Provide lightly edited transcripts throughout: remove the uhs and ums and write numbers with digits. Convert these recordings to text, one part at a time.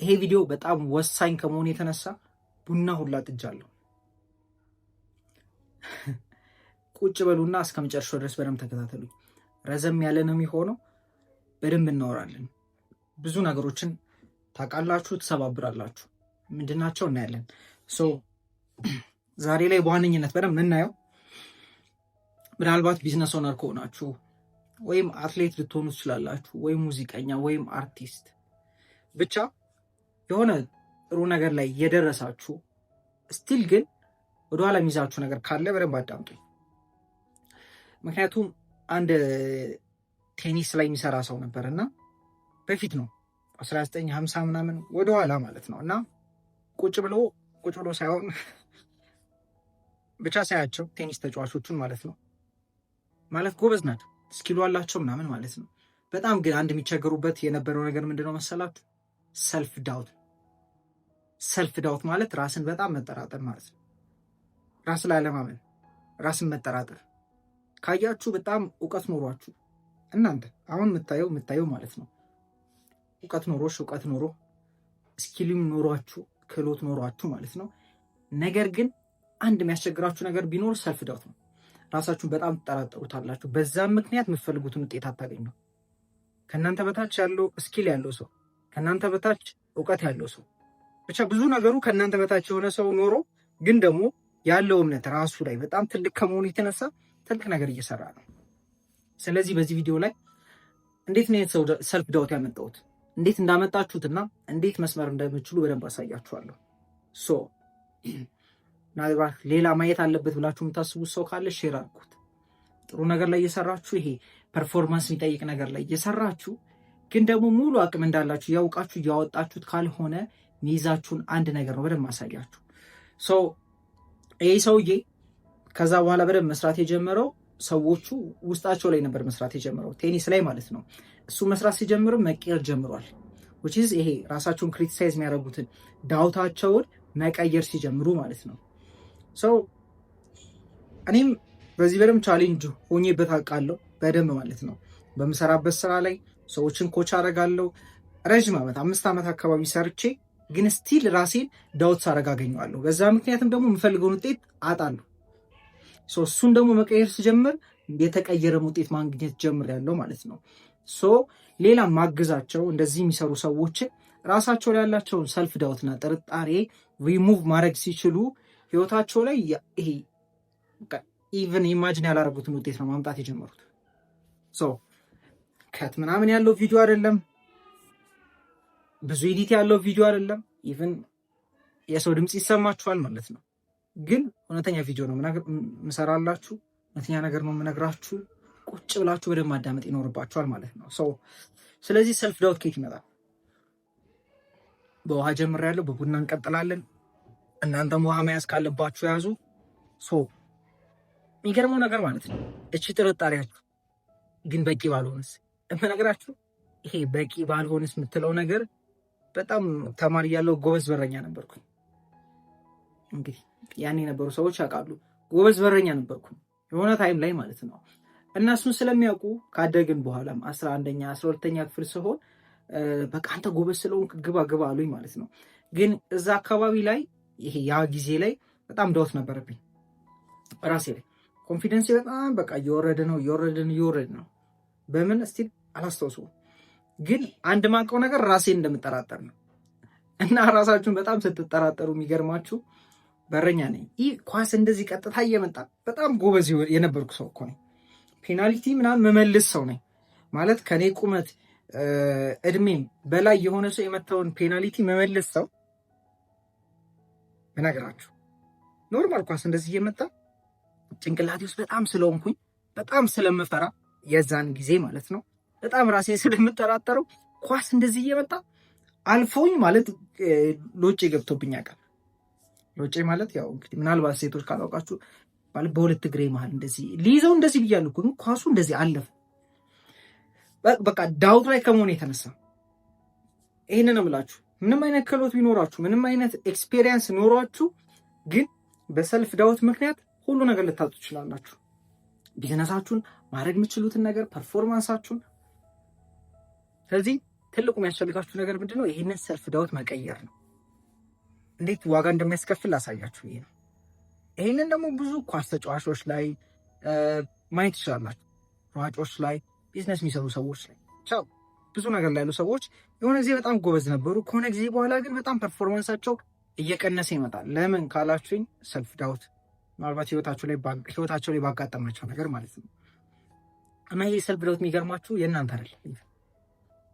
ይሄ ቪዲዮ በጣም ወሳኝ ከመሆኑ የተነሳ ቡና ሁላ ጥጃለሁ። ቁጭ በሉና እስከ መጨረሻው ድረስ በደንብ ተከታተሉኝ። ረዘም ያለ ነው የሚሆነው። በደንብ እናወራለን። ብዙ ነገሮችን ታውቃላችሁ፣ ትሰባብራላችሁ። ምንድናቸው እናያለን። ዛሬ ላይ በዋነኝነት በደንብ የምናየው ምናልባት ቢዝነስ ኦነር ከሆናችሁ ወይም አትሌት ልትሆኑ ትችላላችሁ፣ ወይም ሙዚቀኛ ወይም አርቲስት፣ ብቻ የሆነ ጥሩ ነገር ላይ የደረሳችሁ ስቲል ግን ወደኋላ የሚይዛችሁ ነገር ካለ በደንብ አዳምጡኝ። ምክንያቱም አንድ ቴኒስ ላይ የሚሰራ ሰው ነበር እና በፊት ነው 1950 ምናምን ወደኋላ ማለት ነው እና ቁጭ ብሎ ሳይሆን ብቻ ሳያቸው ቴኒስ ተጫዋቾቹን ማለት ነው ማለት ጎበዝ ናቸው፣ ስኪሉ አላቸው ምናምን ማለት ነው። በጣም ግን አንድ የሚቸገሩበት የነበረው ነገር ምንድነው መሰላችሁ? ሰልፍ ዳውት ማለት ራስን በጣም መጠራጠር ማለት ነው። ራስ ላይ አለማመን፣ ራስን መጠራጠር። ካያችሁ በጣም እውቀት ኖሯችሁ እናንተ አሁን የምታየው ማለት ነው እውቀት ኖሮ ስኪልም ኖሯችሁ ክህሎት ኖሯችሁ ማለት ነው። ነገር ግን አንድ የሚያስቸግራችሁ ነገር ቢኖር ሰልፍ ዳውት ነው። ራሳችሁን በጣም ትጠራጠሩታላችሁ። በዛም ምክንያት የምትፈልጉትን ውጤት አታገኙ። ከእናንተ በታች ያለው ስኪል ያለው ሰው፣ ከእናንተ በታች እውቀት ያለው ሰው፣ ብቻ ብዙ ነገሩ ከእናንተ በታች የሆነ ሰው ኖሮ ግን ደግሞ ያለው እምነት ራሱ ላይ በጣም ትልቅ ከመሆኑ የተነሳ ትልቅ ነገር እየሰራ ነው። ስለዚህ በዚህ ቪዲዮ ላይ እንዴት ነው ሰው ሰልፍ ዳውት ያመጣሁት፣ እንዴት እንዳመጣችሁትና እንዴት መስመር እንደምትችሉ በደንብ አሳያችኋለሁ። ምናልባት ሌላ ማየት አለበት ብላችሁ የምታስቡት ሰው ካለ ሼር አድርጉት። ጥሩ ነገር ላይ እየሰራችሁ ይሄ ፐርፎርማንስ የሚጠይቅ ነገር ላይ እየሰራችሁ ግን ደግሞ ሙሉ አቅም እንዳላችሁ ያውቃችሁ እያወጣችሁት ካልሆነ ሚይዛችሁን አንድ ነገር ነው በደንብ ማሳያችሁ። ይሄ ሰውዬ ከዛ በኋላ በደንብ መስራት የጀመረው ሰዎቹ ውስጣቸው ላይ ነበር መስራት የጀመረው ቴኒስ ላይ ማለት ነው። እሱ መስራት ሲጀምር መቀየር ጀምሯል። which is ይሄ ራሳቸውን ክሪቲሳይዝ የሚያደርጉትን ዳውታቸውን መቀየር ሲጀምሩ ማለት ነው። እኔም በዚህ በደንብ ቻሌንጅ ሆኜበት አውቃለሁ በደንብ ማለት ነው። በምሰራበት ስራ ላይ ሰዎችን ኮች አደርጋለሁ። ረዥም ዓመት 5 ዓመት አካባቢ ሰርቼ ግን ስቲል ራሴን ዳውት ሳደርግ አገኘዋለሁ። በዛ ምክንያትም ደግሞ የምፈልገውን ውጤት አጣለሁ። እሱን ደግሞ መቀየር ሲጀምር የተቀየረም ውጤት ማግኘት ጀምሬያለሁ ማለት ነው። ሌላ ማግዛቸው እንደዚህ የሚሰሩ ሰዎችን ራሳቸው ላይ ያላቸውን ሰልፍ ዳውትና ጥርጣሬ ሪሙቭ ማድረግ ሲችሉ ህይወታቸው ላይ ይሄ ኢቨን ኢማጂን ያላረጉትን ውጤት ነው ማምጣት የጀመሩት። ከት ምናምን ያለው ቪዲዮ አይደለም፣ ብዙ ኤዲት ያለው ቪዲዮ አይደለም። ኢቨን የሰው ድምጽ ይሰማችኋል ማለት ነው። ግን እውነተኛ ቪዲዮ ነው ምሰራላችሁ፣ እውነተኛ ነገር ነው የምነግራችሁ። ቁጭ ብላችሁ በደንብ ማዳመጥ ይኖርባችኋል ማለት ነው። ስለዚህ ሰልፍ ዳውት ከየት ይመጣል? በውሃ ጀምሬያለሁ፣ በቡና እንቀጥላለን። እናንተም ውሃ መያዝ ካለባችሁ ያዙ። የሚገርመው ነገር ማለት ነው እቺ ጥርጣሬያችሁ ግን በቂ ባልሆንስ እምነግራችሁ፣ ይሄ በቂ ባልሆንስ የምትለው ነገር በጣም ተማሪ ያለው ጎበዝ በረኛ ነበርኩኝ። እንግዲህ ያኔ የነበሩ ሰዎች ያውቃሉ፣ ጎበዝ በረኛ ነበርኩኝ የሆነ ታይም ላይ ማለት ነው። እነሱን ስለሚያውቁ ካደግን በኋላም 11ኛ 12ኛ ክፍል ሲሆን በቃ አንተ ጎበዝ ስለሆንክ ግባ አሉኝ ማለት ነው። ግን እዛ አካባቢ ላይ ይሄ ያ ጊዜ ላይ በጣም ዳውት ነበረብኝ ራሴ ላይ። ኮንፊደንስ በጣም በቃ እየወረደ ነው። በምን እስቲ አላስታውሰውም፣ ግን አንድ ማውቀው ነገር ራሴን እንደምጠራጠር ነው። እና ራሳችሁን በጣም ስትጠራጠሩ የሚገርማችሁ በረኛ ነኝ። ይህ ኳስ እንደዚህ ቀጥታ እየመጣ በጣም ጎበዝ የነበርኩ ሰው እኮ ነኝ። ፔናልቲ ምናምን መመልስ ሰው ነኝ ማለት ከኔ ቁመት እድሜም በላይ የሆነ ሰው የመታውን ፔናልቲ መመልስ ሰው ብነግራችሁ፣ ኖርማል ኳስ እንደዚህ እየመጣ ጭንቅላቴ ውስጥ በጣም ስለሆንኩኝ በጣም ስለምፈራ የዛን ጊዜ ማለት ነው በጣም ራሴን ስለምጠራጠረው ኳስ እንደዚህ እየመጣ አልፎኝ ማለት ሎጬ ገብቶብኝ ያውቃል። ሎጬ ማለት ያው እንግዲህ ምናልባት ሴቶች ካላውቃችሁ ማለት በሁለት እግሬ መሃል እንደዚህ ሊይዘው እንደዚህ ብያለሁ እኮ ኳሱ እንደዚህ አለፈ። በቃ ዳውት ላይ ከመሆን የተነሳ ይሄንን ነው የምላችሁ። ምንም አይነት ክህሎት ቢኖራችሁ፣ ምንም አይነት ኤክስፔሪየንስ ኖሯችሁ ግን በሰልፍ ዳውት ምክንያት ሁሉ ነገር ልታጡ ትችላላችሁ። ቢዝነሳችሁን ማድረግ የምትችሉትን ነገር፣ ፐርፎርማንሳችሁን። ስለዚህ ትልቁ የሚያስፈልጋችሁ ነገር ምንድነው? ይህንን ሰልፍ ዳውት መቀየር ነው። እንዴት ዋጋ እንደሚያስከፍል ላሳያችሁ። ይሄ ነው። ይህንን ደግሞ ብዙ ኳስ ተጫዋቾች ላይ ማየት ትችላላችሁ። ሯጮች ላይ፣ ቢዝነስ የሚሰሩ ሰዎች ላይ፣ ብዙ ነገር ላይ ያሉ ሰዎች የሆነ ጊዜ በጣም ጎበዝ ነበሩ። ከሆነ ጊዜ በኋላ ግን በጣም ፐርፎርማንሳቸው እየቀነሰ ይመጣል። ለምን ካላችሁኝ ሰልፍ ዳውት ምናልባት ህይወታቸው ላይ ባጋጠማቸው ነገር ማለት ነው። እና ይህ ሰልፍ ዳውት የሚገርማችሁ የእናንተ አይደለም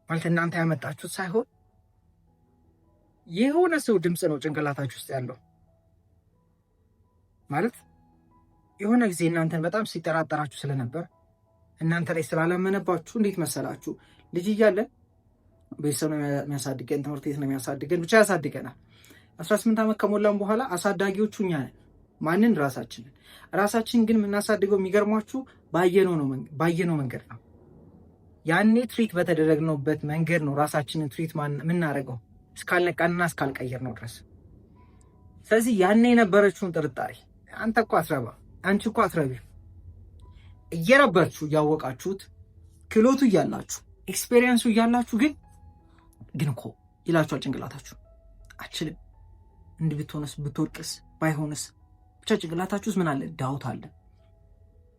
ማለት እናንተ ያመጣችሁት ሳይሆን የሆነ ሰው ድምፅ ነው ጭንቅላታችሁ ውስጥ ያለው ማለት የሆነ ጊዜ እናንተን በጣም ሲጠራጠራችሁ ስለነበር እናንተ ላይ ስላላመነባችሁ እንዴት መሰላችሁ? ልጅ እያለን ቤተሰብ ነው የሚያሳድገን፣ ትምህርት ቤት ነው የሚያሳድገን፣ ብቻ ያሳድገናል። 18 ዓመት ከሞላን በኋላ አሳዳጊዎቹ እኛ ነን። ማንን? ራሳችን ግን የምናሳድገው የሚገርሟችሁ ባየነው መንገድ ነው። ያኔ ትሪት በተደረግነውበት መንገድ ነው ራሳችንን ትሪት የምናደርገው እስካልነቃንና እስካልቀየር ነው ድረስ። ስለዚህ ያኔ የነበረችውን ጥርጣሬ አንተ እኮ አትረባ፣ አንቺ እኮ አትረቢ እየረባችሁ እያወቃችሁት ክሎቱ እያላችሁ ኤክስፔሪየንሱ እያላችሁ ግን እኮ ይላችኋል ጭንቅላታችሁ። አችልም፣ እንዲህ ብትሆንስ፣ ብትወድቅስ፣ ባይሆንስ፣ ብቻ ጭንቅላታችሁ ውስጥ ምን አለ? ዳውት አለ።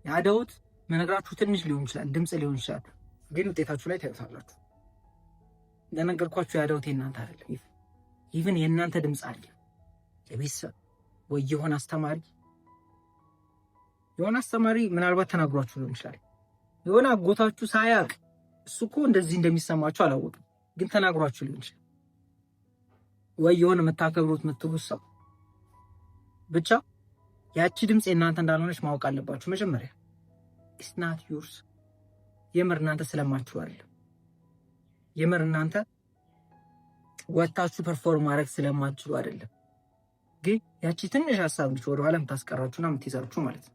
ያ ዳውት መነግራችሁ ትንሽ ሊሆን ይችላል፣ ድምፅ ሊሆን ይችላል፣ ግን ውጤታችሁ ላይ ታዩታላችሁ። እንደነገርኳችሁ ያ ዳውት የእናንተ አይደለም። ኢቭን የእናንተ ድምፅ አለ። የቤተሰብ ወይ የሆነ አስተማሪ ምናልባት ተናግሯችሁ ሊሆን ይችላል። የሆነ አጎታችሁ ሳያውቅ እሱ እኮ እንደዚህ እንደሚሰማችሁ አላወቅም፣ ግን ተናግሯችሁ ሊሆን ይችላል። ወይ የሆነ የምታከብሩት የምትሉት ሰው ብቻ ያቺ ድምፅ የእናንተ እንዳልሆነች ማወቅ አለባችሁ መጀመሪያ። ኢትስ ናት ዩርስ። የምር እናንተ ስለማትችሉ አይደለም። የምር እናንተ ወጣችሁ ፐርፎርም ማድረግ ስለማትችሉ አይደለም። ግን ያቺ ትንሽ ሀሳብ ልጅ ወደኋላ የምታስቀራችሁና የምትይዛችሁ ማለት ነው።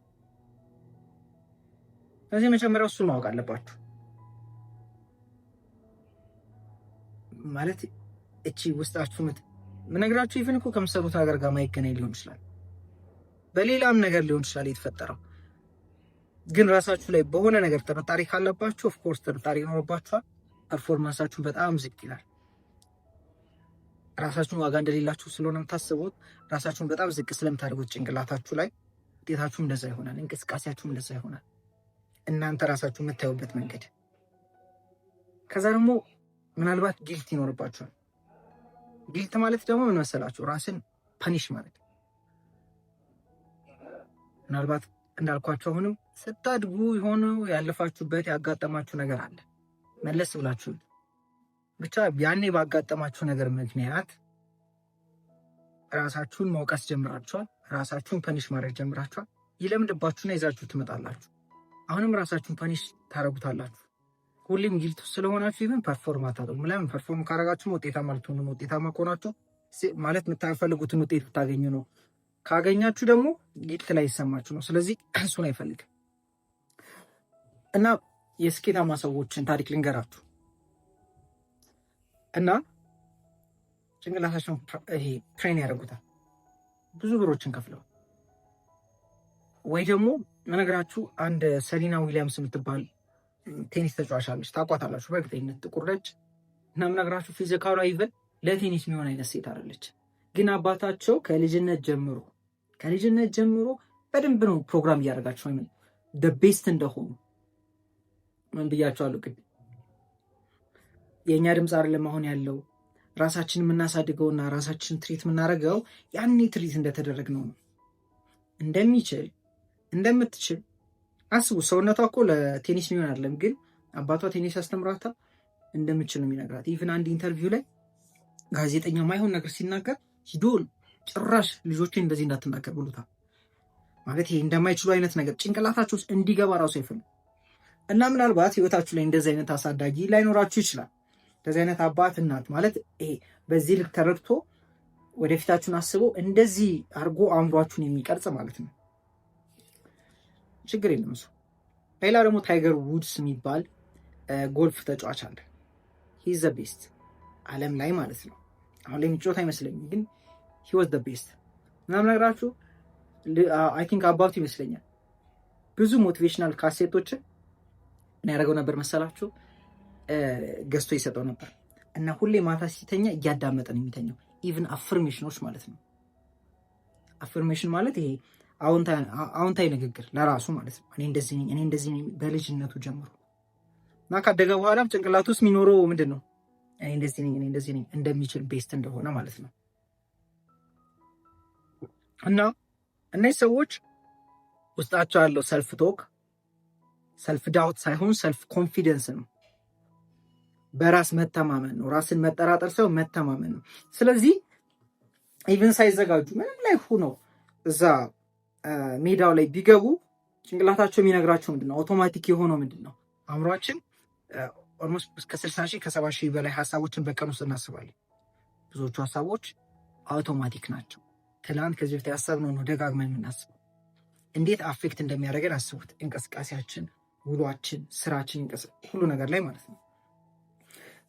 ስለዚህ መጀመሪያው እሱን ማወቅ አለባችሁ። ማለት እቺ ውስጣችሁ ምነግራችሁ ኢቭን እኮ ከምሰሩት ነገር ጋር ማይገናኝ ሊሆን ይችላል፣ በሌላም ነገር ሊሆን ይችላል የተፈጠረው። ግን ራሳችሁ ላይ በሆነ ነገር ጥርጣሬ ካለባችሁ ኦፍኮርስ ጥርጣሬ ይኖርባችኋል። ፐርፎርማንሳችሁን በጣም ዝቅ ይላል። ራሳችሁን ዋጋ እንደሌላችሁ ስለሆነ የምታስቡት ራሳችሁን በጣም ዝቅ ስለምታደርጉት ጭንቅላታችሁ ላይ ውጤታችሁም እንደዛ ይሆናል፣ እንቅስቃሴያችሁም እንደዛ ይሆናል። እናንተ ራሳችሁ የምታዩበት መንገድ። ከዛ ደግሞ ምናልባት ጊልት ይኖርባችኋል። ጊልት ማለት ደግሞ ምን መሰላችሁ? ራስን ፐኒሽ ማለት። ምናልባት እንዳልኳችሁ አሁንም ስታድጉ የሆነ ያለፋችሁበት ያጋጠማችሁ ነገር አለ። መለስ ብላችሁ ብቻ ያኔ ባጋጠማችሁ ነገር ምክንያት ራሳችሁን መውቀስ ጀምራችኋል። ራሳችሁን ፐኒሽ ማድረግ ጀምራችኋል። ይለምድባችሁና ይዛችሁ ትመጣላችሁ። አሁንም ራሳችሁን ፐኒሽ ታረጉታላችሁ። ሁሌም ጊልት ስለሆናችሁ ይህን ፐርፎርም አታደርጉም። ለምን? ፐርፎርም ካረጋችሁ ውጤታማ ልትሆኑ። ውጤታማ ከሆናችሁ ማለት የምታፈልጉትን ውጤት ብታገኙ ነው። ካገኛችሁ ደግሞ ጊልት ላይ ይሰማችሁ ነው። ስለዚህ እሱን አይፈልግም። እና የስኬታማ ሰዎችን ታሪክ ልንገራችሁ እና ጭንቅላታቸውን ትሬን ያደርጉታል ብዙ ብሮችን ከፍለው። ወይ ደግሞ መነግራችሁ አንድ ሰሊና ዊሊያምስ የምትባል ቴኒስ ተጫዋች አለች። ታውቋታላችሁ በእርግጠኝነት ጥቁር ነች። እና መነግራችሁ ፊዚካሏ ኢቨን ለቴኒስ የሚሆን አይነት ሴት አይደለች። ግን አባታቸው ከልጅነት ጀምሮ በደንብ ነው ፕሮግራም እያደረጋቸው ቤስት እንደሆኑ ምን ብያቸዋለሁ ቅድም። የእኛ ድምፅ አይደለም አሁን ያለው፣ ራሳችን የምናሳድገውና ራሳችን ትሪት የምናደርገው ያኔ ትሪት እንደተደረግነው ነው። እንደምትችል አስቡ። ሰውነቷ እኮ ለቴኒስ የሚሆን አይደለም፣ ግን አባቷ ቴኒስ ያስተምራታ እንደምትችል ነው የሚነግራት። ኢቭን አንድ ኢንተርቪው ላይ ጋዜጠኛው ማይሆን ነገር ሲናገር ሂዶል ጭራሽ ልጆችን እንደዚህ እንዳትናገር ብሎታል። ማለት ይሄ እንደማይችሉ አይነት ነገር ጭንቅላታችሁ ውስጥ እንዲገባ ራሱ አይፈልም። እና ምናልባት ህይወታችሁ ላይ እንደዚህ አይነት አሳዳጊ ላይኖራችሁ ይችላል። እንደዚህ አይነት አባት እናት ማለት ይሄ በዚህ ልክ ተረድቶ ወደፊታችሁን አስቦ እንደዚህ አድርጎ አእምሯችሁን የሚቀርጽ ማለት ነው። ችግር የለም እሱ። ሌላ ደግሞ ታይገር ውድስ የሚባል ጎልፍ ተጫዋች አለ። ሂዝ ዘ ቤስት ዓለም ላይ ማለት ነው። አሁን ላይ የሚጫወት አይመስለኝም፣ ግን ሂ ዋዝ ዘ ቤስት ምናምን ነገራችሁ። አይ ቲንክ አባቱ ይመስለኛል ብዙ ሞቲቬሽናል ካሴቶችን ምን ያደርገው ነበር መሰላችሁ? ገዝቶ ይሰጠው ነበር። እና ሁሌ ማታ ሲተኛ እያዳመጠ ነው የሚተኛው። ኢቭን አፍርሜሽኖች ማለት ነው። አፍርሜሽን ማለት ይሄ አዎንታዊ ንግግር ለራሱ ማለት ነው። እኔ እንደዚህ ነኝ፣ እኔ እንደዚህ ነኝ በልጅነቱ ጀምሮ እና ካደገ በኋላም ጭንቅላት ውስጥ የሚኖረው ምንድን ነው? እኔ እንደዚህ ነኝ፣ እኔ እንደዚህ ነኝ እንደሚችል ቤስት እንደሆነ ማለት ነው። እና እነዚህ ሰዎች ውስጣቸው ያለው ሰልፍ ቶክ ሰልፍ ዳውት ሳይሆን ሰልፍ ኮንፊደንስ ነው። በራስ መተማመን ነው። ራስን መጠራጠር ሳይሆን መተማመን ነው። ስለዚህ ኢቨን ሳይዘጋጁ ምንም ላይ ሆነው እዛ ሜዳው ላይ ቢገቡ ጭንቅላታቸው የሚነግራቸው ምንድነው? አውቶማቲክ የሆነው ምንድነው? አእምሯችን ኦልሞስት እስከ 60 ሺህ ከ70 ሺህ በላይ ሀሳቦችን በቀን ውስጥ እናስባለን። ብዙዎቹ ሀሳቦች አውቶማቲክ ናቸው። ትላንት ከዚህ በፊት ያሰብነው ነው ደጋግመን የምናስበው። እንዴት አፌክት እንደሚያደርገን አስቡት። እንቅስቃሴያችን፣ ውሏችን፣ ስራችን፣ ሁሉ ነገር ላይ ማለት ነው።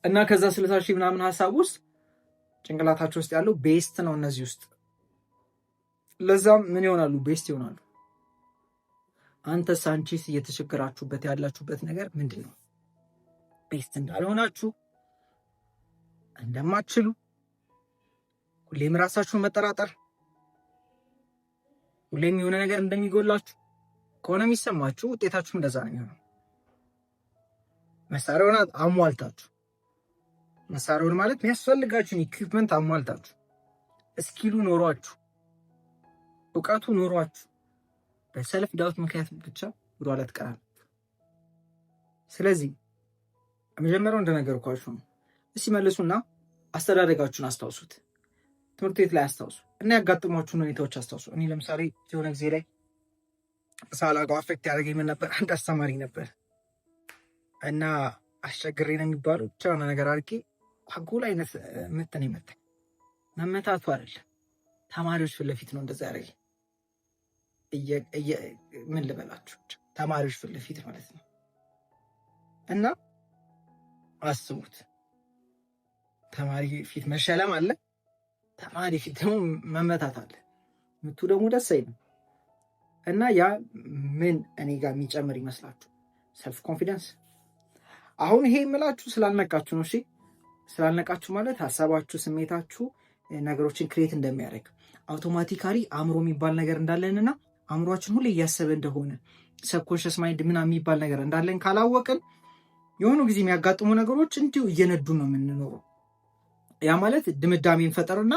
እና ከዛ 60 ሺህ ምናምን ሀሳብ ውስጥ ጭንቅላታቸው ውስጥ ያለው ቤስት ነው እነዚህ ውስጥ። ለዛም ምን ይሆናሉ? ቤስት ይሆናሉ። አንተስ አንቺስ እየተቸገራችሁበት ያላችሁበት ነገር ምንድን ነው? ቤስት እንዳልሆናችሁ፣ እንደማትችሉ፣ ሁሌም ራሳችሁን መጠራጠር፣ ሁሌም የሆነ ነገር እንደሚጎላችሁ ከሆነ የሚሰማችሁ ውጤታችሁም እንደዛ ነው የሚሆነው። መሳሪያውን አሟልታችሁ፣ መሳሪያውን ማለት የሚያስፈልጋችሁን ኢኩዊፕመንት አሟልታችሁ፣ እስኪሉ ኖሯችሁ፣ እውቀቱ ኖሯችሁ በሰልፍ ዳውት ምክንያት ብቻ ወደኋላ ትቀራላችሁ። ስለዚህ መጀመሪያው እንደነገርኳችሁ ነው። እስኪ መልሱና አስተዳደጋችሁን አስታውሱት። ትምህርት ቤት ላይ አስታውሱ እና ያጋጥሟችሁን ሁኔታዎች አስታውሱ። እኔ ለምሳሌ የሆነ ጊዜ ላይ ሳላውቀው አፌክት ያደረገኝ ምን ነበር? አንድ አስተማሪ ነበር እና አስቸግሬ ነው የሚባለው ብቻ የሆነ ነገር አድርጌ አጎል አይነት ምት ነው የመታኝ። መመታቱ አይደለም ተማሪዎች ፊት ለፊት ነው እንደዛ ያደረገኝ። ምን ልበላችሁ ተማሪዎች ፊት ለፊት ማለት ነው። እና አስቡት ተማሪ ፊት መሸለም አለ፣ ተማሪ ፊት ደግሞ መመታት አለ። ምቱ ደግሞ ደስ አይልም። እና ያ ምን እኔ ጋር የሚጨምር ይመስላችሁ? ሰልፍ ኮንፊደንስ። አሁን ይሄ የምላችሁ ስላልነቃችሁ ነው። እሺ ስላልነቃችሁ ማለት ሀሳባችሁ፣ ስሜታችሁ ነገሮችን ክሬት እንደሚያደርግ አውቶማቲካሊ አእምሮ የሚባል ነገር እንዳለንና አእምሯችን ሁሌ እያሰበ እንደሆነ ሰብኮንሽስ ማይንድ ምናምን የሚባል ነገር እንዳለን ካላወቅን የሆኑ ጊዜ የሚያጋጥሙ ነገሮች እንዲሁ እየነዱ ነው የምንኖረው። ያ ማለት ድምዳሜ እንፈጠርና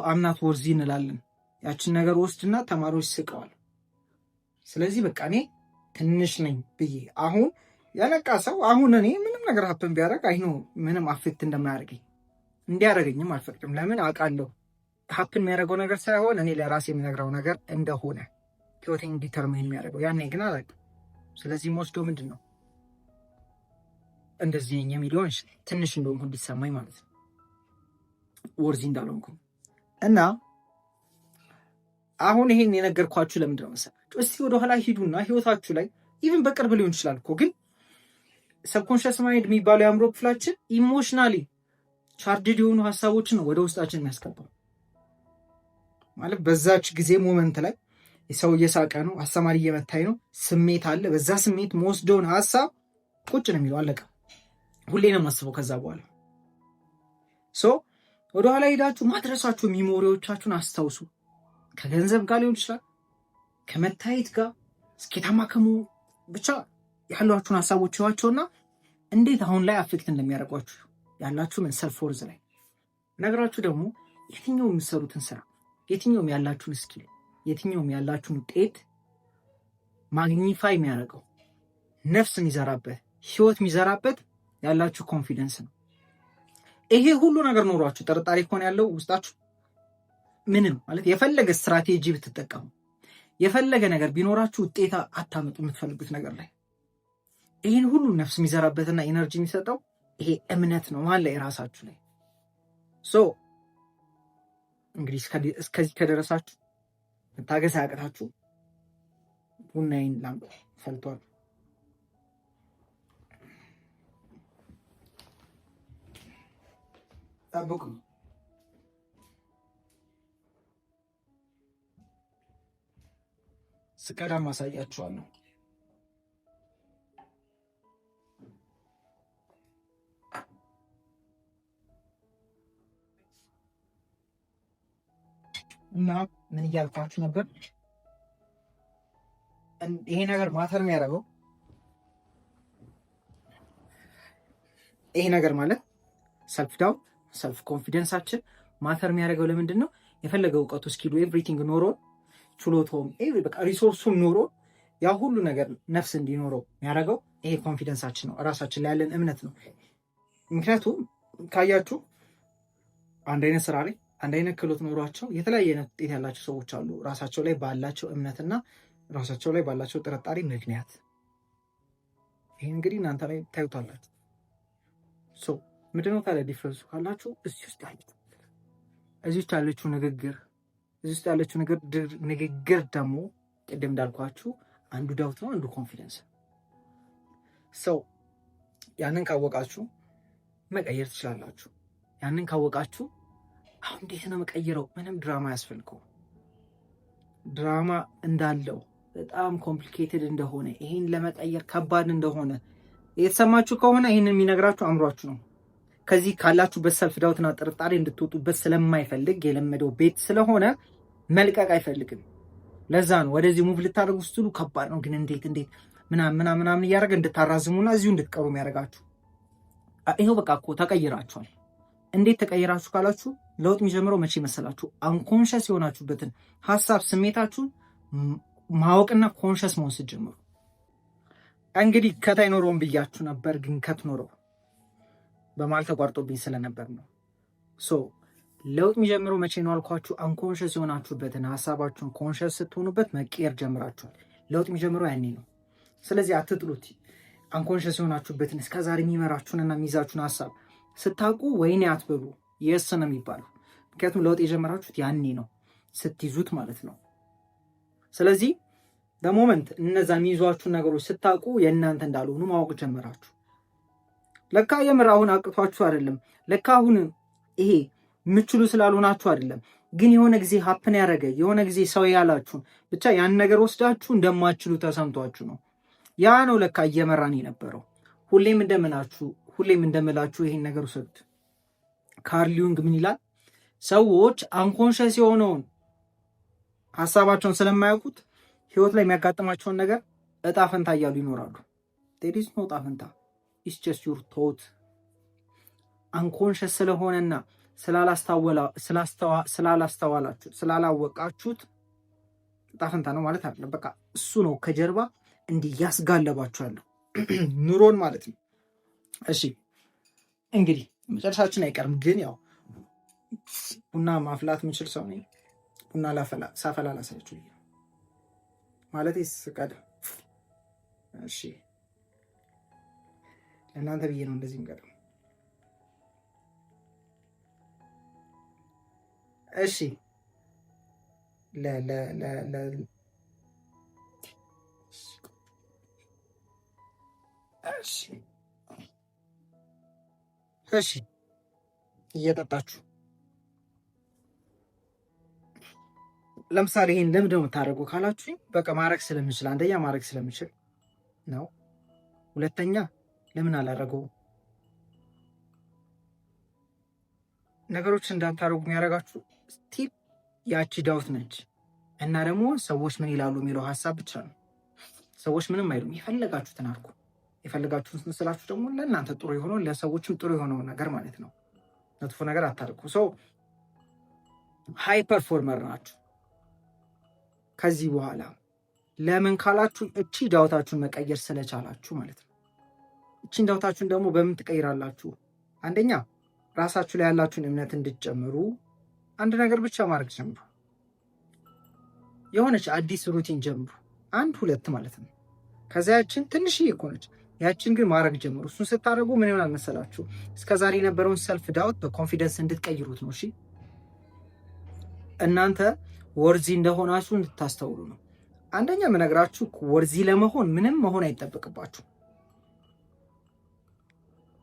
አምናት ወርዚ እንላለን። ያችን ነገር ወስድና ተማሪዎች ስቀዋል። ስለዚህ በቃ እኔ ትንሽ ነኝ ብዬ አሁን ያነቃ ሰው አሁን እኔ ምንም ነገር ሀፕን ቢያደርግ አይኖ ምንም አፌክት እንደማያደርገኝ እንዲያደርገኝም አልፈቅድም። ለምን አውቃለሁ ሀፕን የሚያደርገው ነገር ሳይሆን እኔ ለራሴ የሚነግረው ነገር እንደሆነ ህይወቴን ዲተርሚን የሚያደርገው ያኔ ግን አላውቅም። ስለዚህ ወስዶ ምንድን ነው እንደዚህ የሚሊዮን ትንሽ እንደሆንኩ እንዲሰማኝ ማለት ነው፣ ወርዚ እንዳልሆንኩ። እና አሁን ይሄን የነገርኳችሁ ለምንድን ነው መሰላችሁ? እስቲ ወደኋላ ሂዱና ህይወታችሁ ላይ ኢቭን በቅርብ ሊሆን ይችላል እኮ ግን ሰብኮንሽስ ማይንድ የሚባለው የአእምሮ ክፍላችን ኢሞሽናሊ ቻርጅድ የሆኑ ሀሳቦችን ነው ወደ ውስጣችን የሚያስገባው። ማለት በዛች ጊዜ ሞመንት ላይ ሰው እየሳቀ ነው፣ አስተማሪ እየመታኝ ነው፣ ስሜት አለ። በዛ ስሜት መወስደውን ሀሳብ ቁጭ ነው የሚለው አለቀ። ሁሌ ነው የማስበው። ከዛ በኋላ ወደኋላ ሄዳችሁ ማድረሳችሁ ሚሞሪዎቻችሁን አስታውሱ። ከገንዘብ ጋር ሊሆን ይችላል፣ ከመታየት ጋር ስኬታማ ከመሆኑ ብቻ ያሏችሁን ሀሳቦች ይዋቸውና እንዴት አሁን ላይ አፌክት እንደሚያደርጓችሁ ያላችሁ ምን ሰልፍ ወርዝ ላይ ነገራችሁ። ደግሞ የትኛውም የምትሰሩትን ስራ፣ የትኛውም ያላችሁን ስኪል፣ የትኛውም ያላችሁን ውጤት ማግኒፋይ የሚያደርገው ነፍስ የሚዘራበት ህይወት የሚዘራበት ያላችሁ ኮንፊደንስ ነው። ይሄ ሁሉ ነገር ኖሯችሁ ጥርጣሬ ከሆነ ያለው ውስጣችሁ ምንም ማለት የፈለገ ስትራቴጂ ብትጠቀሙ የፈለገ ነገር ቢኖራችሁ ውጤት አታመጡ የምትፈልጉት ነገር ላይ። ይህን ሁሉ ነፍስ የሚዘራበትና ኢነርጂ የሚሰጠው ይሄ እምነት ነው ማለት የራሳችሁ ላይ። እንግዲህ እስከዚህ ከደረሳችሁ መታገስ አያቅታችሁ። ቡናዬን ላምጣ ፈልቷል። ጠብቁ። ስቀዳም ማሳያችኋለሁ። እና ምን እያልኳችሁ ነበር? ይሄ ነገር ማተር የሚያደርገው ይሄ ነገር ማለት ሰልፍ ዳውን ሰልፍ ኮንፊደንሳችን ማተር የሚያደርገው ለምንድን ነው? የፈለገው እውቀቱ ስኪሉ ኤቭሪቲንግ ኖሮ ችሎታውም በቃ ሪሶርሱም ኖሮ ያ ሁሉ ነገር ነፍስ እንዲኖረው የሚያደርገው ይሄ ኮንፊደንሳችን ነው፣ ራሳችን ላይ ያለን እምነት ነው። ምክንያቱም ካያችሁ አንድ አይነት ስራ ላይ አንድ አይነት ክህሎት ኖሯቸው የተለያየ አይነት ውጤት ያላቸው ሰዎች አሉ፣ ራሳቸው ላይ ባላቸው እምነትና ራሳቸው ላይ ባላቸው ጥርጣሬ ምክንያት። ይህ እንግዲህ እናንተ ላይ ታዩታላችሁ። ምንድነው ታዲያ ዲፍረንሱ ካላችሁ እዚህ ውስጥ ያለችው ንግግር ንግግር ደግሞ ቅድም እንዳልኳችሁ አንዱ ዳውት ነው፣ አንዱ ኮንፊደንስ። ያንን ካወቃችሁ መቀየር ትችላላችሁ። ያንን ካወቃችሁ አሁን እንዴት ነው መቀየረው? ምንም ድራማ ያስፈልገው። ድራማ እንዳለው በጣም ኮምፕሊኬትድ እንደሆነ ይሄን ለመቀየር ከባድ እንደሆነ የተሰማችሁ ከሆነ ይህንን የሚነግራችሁ አእምሯችሁ ነው። ከዚህ ካላችሁበት ሰልፍ ዳውትና ጥርጣሬ እንድትወጡበት ስለማይፈልግ የለመደው ቤት ስለሆነ መልቀቅ አይፈልግም። ለዛ ነው ወደዚህ ሙቭ ልታደርጉ ስትሉ ከባድ ነው፣ ግን እንዴት ምናምን እያደረገ እንድታራዝሙና እዚሁ እንድትቀሩ የሚያደርጋችሁ። ይኸው በቃ እኮ ተቀይራችኋል። እንዴት ተቀይራችሁ ካላችሁ ለውጥ የሚጀምረው መቼ መሰላችሁ? አንኮንሸስ የሆናችሁበትን ሀሳብ ስሜታችሁን ማወቅና ኮንሸስ መሆን ስትጀምሩ። እንግዲህ ከታይ ኖረውን ብያችሁ ነበር፣ ግን ከትኖረው በማል ተቋርጦብኝ ስለነበር ነው። ለውጥ የሚጀምረው መቼ ነው አልኳችሁ? አንኮንሸስ የሆናችሁበትን ሀሳባችሁን ኮንሸስ ስትሆኑበት መቀየር ጀምራችኋል። ለውጥ የሚጀምረው ያኔ ነው። ስለዚህ አትጥሉት። አንኮንሸስ የሆናችሁበትን እስከዛሬ የሚመራችሁንና የሚይዛችሁን ሀሳብ ስታውቁ ወይኔ አትበሉ፣ የስ ነው የሚባለው። ምክንያቱም ለውጥ የጀመራችሁት ያኔ ነው፣ ስትይዙት ማለት ነው። ስለዚህ በሞመንት እነዛ የሚይዟችሁን ነገሮች ስታውቁ የእናንተ እንዳልሆኑ ማወቅ ጀመራችሁ። ለካ የምር አሁን አቅቷችሁ አይደለም፣ ለካ አሁን ይሄ የምችሉ ስላልሆናችሁ አይደለም፣ ግን የሆነ ጊዜ ሀፕን ያደረገ የሆነ ጊዜ ሰው ያላችሁን ብቻ ያን ነገር ወስዳችሁ እንደማችሉ ተሰምቷችሁ ነው። ያ ነው ለካ እየመራን የነበረው። ሁሌም እንደምላችሁ ይሄን ነገር ውሰዱት። ካርል ዩንግ ምን ይላል? ሰዎች አንኮንሸስ የሆነውን ሀሳባቸውን ስለማያውቁት ህይወት ላይ የሚያጋጥማቸውን ነገር እጣ ፈንታ እያሉ ይኖራሉ። there is no እጣ ፈንታ፣ it's just your thought። አንኮንሸስ ስለሆነና ስላላስተዋላችሁት ስላላወቃችሁት እጣ ፈንታ ነው ማለት አይደለም። በቃ እሱ ነው ከጀርባ እንዲህ ያስጋለባችኋለሁ ኑሮን ማለት ነው። እሺ እንግዲህ መጨረሻችን አይቀርም፣ ግን ያው ቡና ማፍላት የምችል ሰው ነኝ። ቡና ሳፈላ ላሳያችሁ ማለት ይስቀድ። እሺ ለእናንተ ብዬ ነው እንደዚህ የምቀደው። እሺ እሺ እየጠጣችሁ ለምሳሌ ይሄን ለምንድን ነው የምታደርጉ ካላችሁ፣ በቃ ማድረግ ስለምችል፣ አንደኛ ማድረግ ስለምችል ነው። ሁለተኛ ለምን አላደረገው? ነገሮች እንዳታደርጉ የሚያደርጋችሁ ስቲፕ ያቺ ዳውት ነች። እና ደግሞ ሰዎች ምን ይላሉ የሚለው ሀሳብ ብቻ ነው። ሰዎች ምንም አይሉም። የፈለጋችሁትን አድርጉ። የፈለጋችሁትን ስላችሁ ደግሞ ለእናንተ ጥሩ የሆነው ለሰዎችም ጥሩ የሆነው ነገር ማለት ነው። መጥፎ ነገር አታደርጉ። ሰው ሃይ ፐርፎርመር ናችሁ ከዚህ በኋላ። ለምን ካላችሁ እቺ ዳውታችሁን መቀየር ስለቻላችሁ ማለት ነው። እቺን ዳውታችሁን ደግሞ በምን ትቀይራላችሁ? አንደኛ ራሳችሁ ላይ ያላችሁን እምነት እንድትጨምሩ አንድ ነገር ብቻ ማድረግ ጀምሩ። የሆነች አዲስ ሩቲን ጀምሩ፣ 1-2 ማለት ነው። ከዛ ያችን ትንሽዬ እኮ ነች፣ ያችን ግን ማድረግ ጀምሩ። እሱን ስታደርጉ ምን ይሆናል መሰላችሁ? እስከዛሬ የነበረውን ሰልፍ ዳውት በኮንፊደንስ እንድትቀይሩት ነው። እሺ እናንተ ወርዚ እንደሆናችሁ እንድታስተውሉ ነው። አንደኛ የምነግራችሁ ወርዚ ለመሆን ምንም መሆን አይጠበቅባችሁ።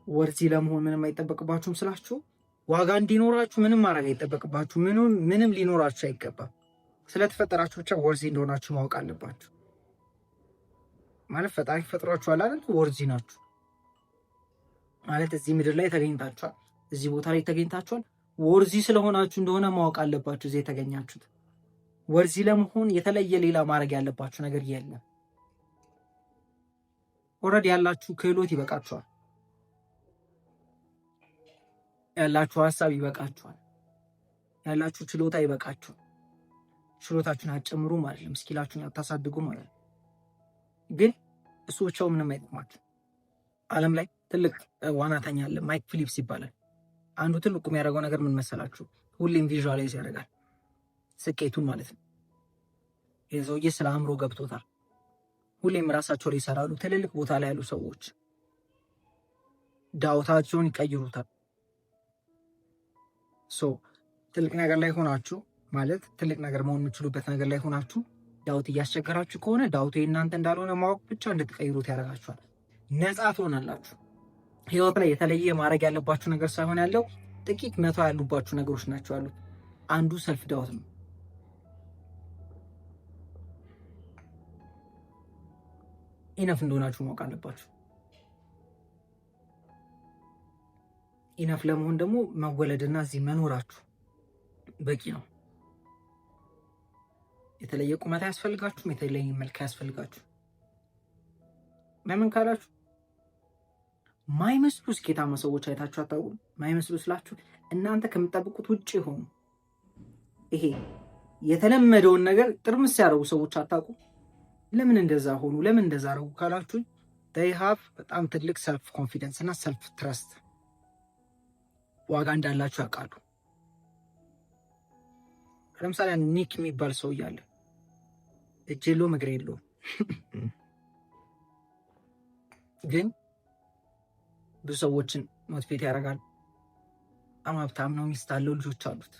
ወርዚ ለመሆን ምንም አይጠበቅባችሁም ስላችሁ ዋጋ እንዲኖራችሁ ምንም ማድረግ አይጠበቅባችሁ። ምንም ሊኖራችሁ አይገባም። ስለተፈጠራችሁ ብቻ ወርዚ እንደሆናችሁ ማወቅ አለባችሁ። ማለት ፈጣሪ ፈጥሯችኋል አይደል? ወርዚ ናችሁ ማለት እዚህ ምድር ላይ ተገኝታችኋል፣ እዚህ ቦታ ላይ ተገኝታችኋል። ወርዚ ስለሆናችሁ እንደሆነ ማወቅ አለባችሁ እዚህ የተገኛችሁት። ወርዚ ለመሆን የተለየ ሌላ ማድረግ ያለባችሁ ነገር የለም። ኦልሬዲ ያላችሁ ክህሎት ይበቃችኋል። ያላችሁ ሀሳብ ይበቃችኋል። ያላችሁ ችሎታ ይበቃችኋል። ችሎታችሁን አትጨምሩ ማለት ነው። ስኪላችሁን አታሳድጉ ማለት ነው። ግን እሱ ብቻው ምንም አይጠቅማችሁ። ዓለም ላይ ትልቅ ዋናተኛ አለ፣ ማይክ ፊሊፕስ ይባላል። አንዱ ትልቁ የሚያደርገው ነገር ምን መሰላችሁ? ሁሌም ቪዥዋላይዝ ያደርጋል ስኬቱን ማለት ነው። የሰውዬ ስለ አእምሮ ገብቶታል። ሁሌም ራሳቸው ላይ ይሰራሉ። ትልልቅ ቦታ ላይ ያሉ ሰዎች ዳውታቸውን ይቀይሩታል። ትልቅ ነገር ላይ ሆናችሁ ማለት ትልቅ ነገር መሆን የምችሉበት ነገር ላይ ሆናችሁ ዳውት እያስቸገራችሁ ከሆነ ዳውቱ የእናንተ እንዳልሆነ ማወቅ ብቻ እንድትቀይሩት ያደርጋችኋል። ነፃ ትሆናላችሁ። ህይወት ላይ የተለየ ማድረግ ያለባችሁ ነገር ሳይሆን ያለው ጥቂት መተው ያሉባችሁ ነገሮች ናቸው ያሉት። አንዱ ሰልፍ ዳውት ነው። ኢነፍ እንደሆናችሁ ማወቅ አለባችሁ። ኢነፍ ለመሆን ደግሞ መወለድና እዚህ መኖራችሁ በቂ ነው። የተለየ ቁመት አያስፈልጋችሁም። የተለየ መልክ አያስፈልጋችሁ። ለምን ካላችሁ ማይመስሉ ስኬታማ ሰዎች አይታችሁ አታውቁም? ማይመስሉ ስላችሁ እናንተ ከምትጠብቁት ውጭ ሆኑ ይሄ የተለመደውን ነገር ጥርምስ ያደረጉ ሰዎች አታውቁም? ለምን እንደዛ ሆኑ? ለምን እንደዛ አደረጉ ካላችሁ they have በጣም ትልቅ ሰልፍ ኮንፊደንስ እና ሰልፍ ትረስት ዋጋ እንዳላችሁ ያውቃሉ። ለምሳሌ ኒክ የሚባል ሰው እያለ እጅ የለውም እግር የለውም ግን ብዙ ሰዎችን ሞቲቬት ያደርጋል። በጣም ሀብታም ነው፣ ሚስት አለው፣ ልጆች አሉት።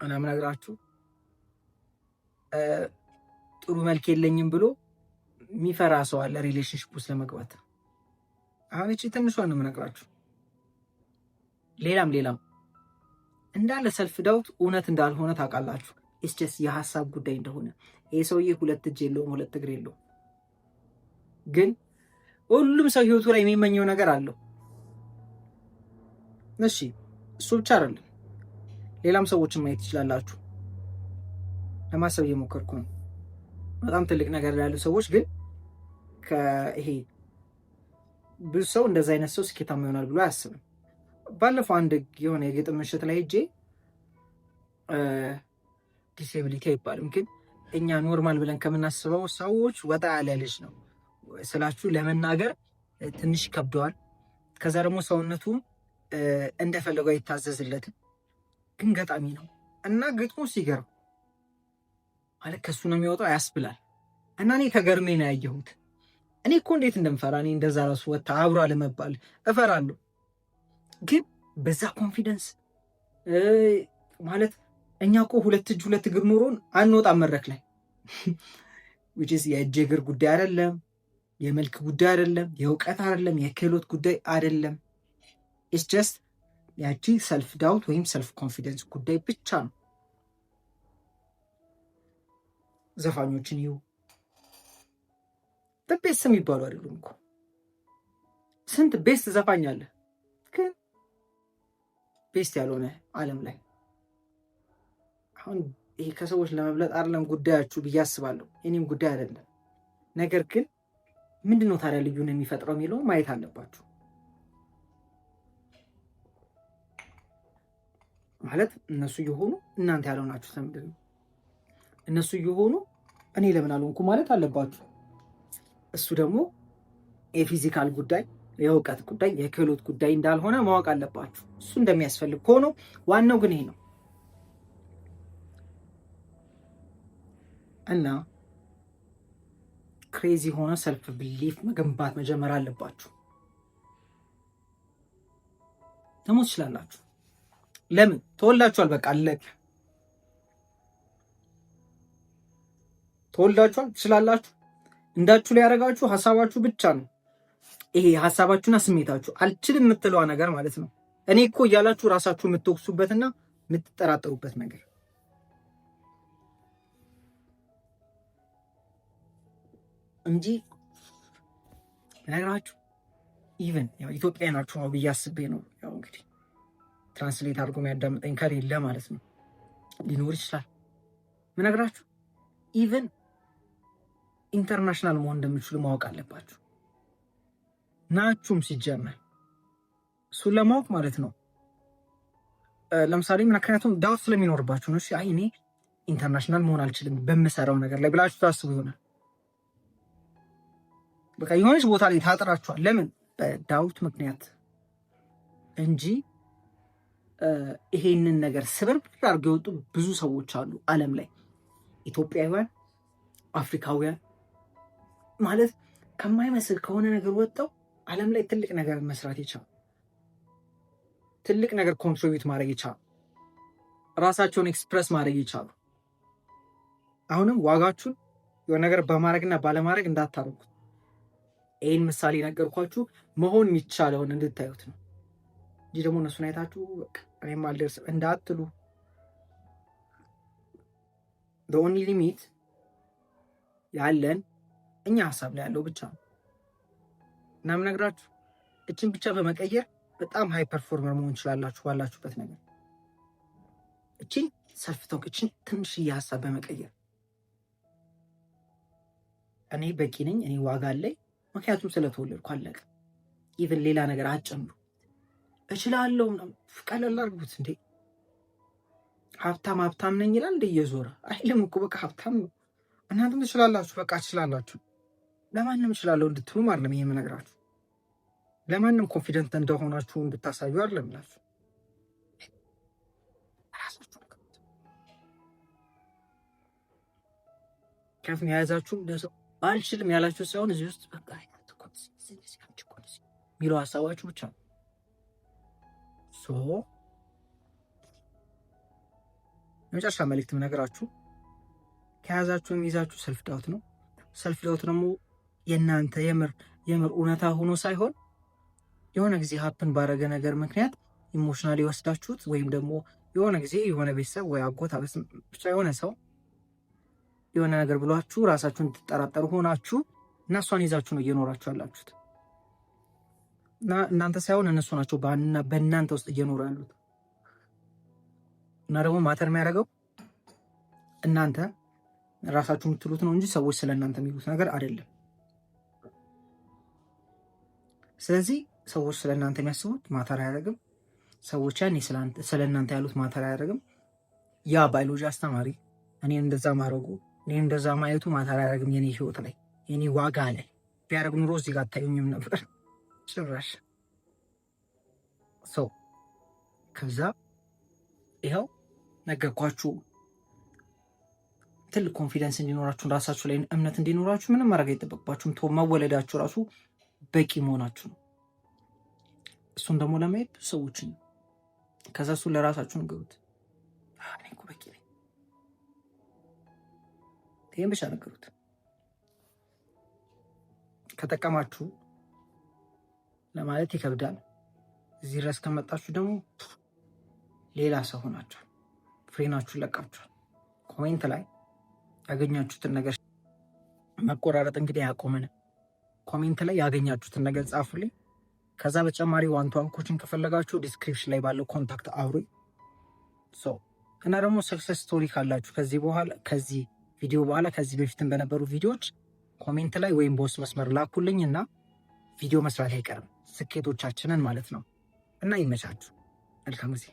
እና ምን ነግራችሁ ጥሩ መልክ የለኝም ብሎ የሚፈራ ሰው አለ ሪሌሽንሽፕ ውስጥ ለመግባት። አሁን እቺ ትንሿን ነው የምነግራችሁ። ሌላም እንዳለ ሰልፍ ዳውት እውነት እንዳልሆነ ታውቃላችሁ። ኢትስ ጀስት የሀሳብ ጉዳይ እንደሆነ። ይሄ ሰውዬ 2 እጅ የለውም 2 እግር የለውም፣ ግን ሁሉም ሰው ህይወቱ ላይ የሚመኘው ነገር አለው። እሺ እሱ ብቻ አይደለም፣ ሌላም ሰዎችን ማየት ትችላላችሁ። ለማሰብ እየሞከርኩ ነው። በጣም ትልቅ ነገር ላይ ያሉ ሰዎች ግን ይሄ ብዙ ሰው እንደዛ አይነት ሰው ስኬታማ ይሆናል ብሎ አያስብም። ባለፈው አንድ የሆነ የግጥም ምሽት ላይ ሄጄ ዲሴቢሊቲ አይባልም ግን እኛ ኖርማል ብለን ከምናስበው ሰዎች ወጣ ያለ ልጅ ነው ስላችሁ ለመናገር ትንሽ ይከብደዋል። ከዛ ደግሞ ሰውነቱ እንደፈለገው አይታዘዝለትም፣ ግን ገጣሚ ነው እና ግጥሙ ሲገርም ማለት ከሱ ነው የሚወጣው ያስብላል። እና እኔ ተገርሜ ነው ያየሁት። እኔ እኮ እንዴት እንደምፈራ እኔ እንደዛ ራሱ ወጣ አብሮ አለመባል እፈራለሁ፣ ግን በዛ ኮንፊደንስ ማለት እኛ እኮ 2 እጅ 2 እግር ኖሮን አንወጣም መድረክ ላይ which is የእጅ እግር ጉዳይ አይደለም፣ የመልክ ጉዳይ አይደለም፣ የእውቀት አይደለም፣ የክህሎት ጉዳይ አይደለም። it's just ያቺ ሰልፍ ዳውት ወይም ሰልፍ ኮንፊደንስ ጉዳይ ብቻ ነው። ዘፋኞችን ይሁ ቤስት የሚባሉ አይደሉም እኮ ስንት ቤስት ዘፋኝ አለ፣ ግን ቤስት ያልሆነ ዓለም ላይ አሁን ይሄ ከሰዎች ለመብለጥ አይደለም ጉዳያችሁ ብዬ አስባለሁ። እኔም ጉዳይ አይደለም። ነገር ግን ምንድነው ታዲያ ልዩን የሚፈጥረው የሚለው ማየት አለባችሁ። ማለት እነሱ የሆኑ እናንተ ያልሆናችሁ ለምንድን ነው? እነሱ የሆኑ እኔ ለምን አልሆንኩ ማለት አለባችሁ። እሱ ደግሞ የፊዚካል ጉዳይ፣ የእውቀት ጉዳይ፣ የክህሎት ጉዳይ እንዳልሆነ ማወቅ አለባችሁ። እሱ እንደሚያስፈልግ ሆኖ ዋናው ግን ይሄ ነው እና ክሬዚ ሆነ ሰልፍ ቢሊፍ መገንባት መጀመር አለባችሁ። ደግሞ ትችላላችሁ። ለምን ተወልዳችኋል። በቃ አለቀ። ተወልዳችኋል፣ ትችላላችሁ። እንዳችሁ ላይ ያደረጋችሁ ሀሳባችሁ ብቻ ነው። ይሄ ሀሳባችሁና ስሜታችሁ አልችልም የምትለዋ ነገር ማለት ነው። እኔ እኮ እያላችሁ ራሳችሁ የምትወቅሱበትና የምትጠራጠሩበት ነገር እንጂ ነገራችሁ ኢቨን ያው ኢትዮጵያ ናችሁ ነው ብዬ አስቤ ነው። ያው እንግዲህ ትራንስሌት አድርጎ የሚያዳምጠኝ ከሌለ ማለት ነው። ሊኖር ይችላል። ምነግራችሁ ኢቨን ኢንተርናሽናል መሆን እንደምችሉ ማወቅ አለባችሁ ናችሁም ሲጀመር እሱን ለማወቅ ማለት ነው። ለምሳሌ ምክንያቱም ዳውት ስለሚኖርባችሁ ነው። አይ እኔ ኢንተርናሽናል መሆን አልችልም በምሰራው ነገር ላይ ብላችሁ ታስቡ ይሆናል። በቃ የሆነች ቦታ ላይ ታጥራችኋል። ለምን? በዳውት ምክንያት እንጂ ይሄንን ነገር ስብርብር አድርገው የወጡ ብዙ ሰዎች አሉ ዓለም ላይ ኢትዮጵያውያን፣ አፍሪካውያን ማለት ከማይመስል ከሆነ ነገር ወጣው ዓለም ላይ ትልቅ ነገር መስራት ይቻላል። ትልቅ ነገር ኮንትሪቢዩት ማድረግ ይቻላል። ራሳቸውን ኤክስፕረስ ማድረግ ይቻላል። አሁንም ዋጋችሁን የሆነ ነገር በማድረግና ባለማድረግ እንዳታረጉት። ይህን ምሳሌ ነገርኳችሁ መሆን የሚቻለውን እንድታዩት ነው እንጂ ደግሞ እነሱን አይታችሁ በቃ እኔም አልደርስም እንዳትሉ። the only limit ያለን እኛ ሀሳብ ላይ ያለው ብቻ ነው እና ምነግራችሁ እችን ብቻ በመቀየር በጣም ሃይ ፐርፎርመር መሆን ትችላላችሁ ባላችሁበት ነገር። እችን ሰልፍ ቶክ እችን ትንሽዬ ሀሳብ በመቀየር እኔ በቂ ነኝ፣ እኔ ዋጋ አለኝ፣ ምክንያቱም ስለተወለድኩ አለቀ። ኢቭን ሌላ ነገር አጨምሩ። እችላለሁ ቀለል አድርጉት። እንዴ ሀብታም ነኝ ይላል እንደ እየዞረ አይልም እኮ በቃ ሀብታም ነው። እናንተም ትችላላችሁ፣ በቃ ትችላላችሁ። ለማንም እችላለሁ እንድትሉ አይደለም ይሄ የምነግራችሁ። ለማንም ኮንፊደንት እንደሆናችሁ እንድታሳዩ አይደለም እላችሁ። ራሳችሁ ከፍም የያዛችሁ እንደሰው አልችልም ያላችሁ ሳይሆን እዚህ ውስጥ በቃ የሚለው ሀሳባችሁ ብቻ ነው። የመጨረሻ መልእክት የምነግራችሁ ከያዛችሁ የሚይዛችሁ ሰልፍ ዳውት ነው። ሰልፍ ዳውት ደግሞ የእናንተ የምር እውነታ ሆኖ ሳይሆን የሆነ ጊዜ ሀፕን ባረገ ነገር ምክንያት ኢሞሽናል የወስዳችሁት ወይም ደግሞ የሆነ ጊዜ የሆነ ቤተሰብ ወይ አጎት ብቻ የሆነ ሰው የሆነ ነገር ብሏችሁ ራሳችሁን ትጠራጠሩ ሆናችሁ እና እሷን ይዛችሁ ነው እየኖራችሁ ያላችሁት እና እናንተ ሳይሆን እነሱ ናቸው በእናንተ ውስጥ እየኖሩ ያሉት። እና ደግሞ ማተር የሚያደርገው እናንተ ራሳችሁ የምትሉት ነው እንጂ ሰዎች ስለ እናንተ የሚሉት ነገር አይደለም። ስለዚህ ሰዎች ስለ እናንተ የሚያስቡት ማተር አያደርግም። ሰዎች ያኔ ስለ እናንተ ያሉት ማተር አያደርግም። ያ ባዮሎጂ አስተማሪ እኔን እንደዛ ማድረጉ እኔን እንደዛ ማየቱ ማተር አያደርግም። የኔ ህይወት ላይ የኔ ዋጋ ላይ ቢያደርግ ኑሮ እዚህ ጋር አታዩኝም ነበር ጭራሽ። ከዛ ይኸው ነገርኳችሁ። ትልቅ ኮንፊደንስ እንዲኖራችሁ ራሳችሁ ላይ እምነት እንዲኖራችሁ ምንም ማድረግ አይጠበቅባችሁም። መወለዳችሁ ራሱ በቂ መሆናችሁ ነው። እሱን ደግሞ ለማየት ሰዎችን ከዛ እሱን ለራሳችሁ ነገሩት። እኔ እኮ በቂ ነኝ፣ ይህም ብቻ ነገሩት። ከጠቀማችሁ ለማለት ይከብዳል። እዚህ ድረስ ከመጣችሁ ደግሞ ሌላ ሰው ሆናችሁ ፍሬናችሁን ለቃችኋል። ኮሜንት ላይ ያገኛችሁትን ነገር መቆራረጥ እንግዲህ አያቆመንም። ኮሜንት ላይ ያገኛችሁትን ነገር ጻፉልኝ። ከዛ በተጨማሪ ዋን-ቱ-ዋን ኮችን ከፈለጋችሁ ዲስክሪፕሽን ላይ ባለው ኮንታክት አውሩኝ። እና ደግሞ ሰክሰስ ስቶሪ ካላችሁ ከዚህ ቪዲዮ በኋላ ከዚህ በፊትም በነበሩ ቪዲዮዎች ኮሜንት ላይ ወይም ቦስ መስመር ላኩልኝ እና ቪዲዮ መስራት አይቀርም ስኬቶቻችንን ማለት ነው። እና ይመቻችሁ። መልካም ጊዜ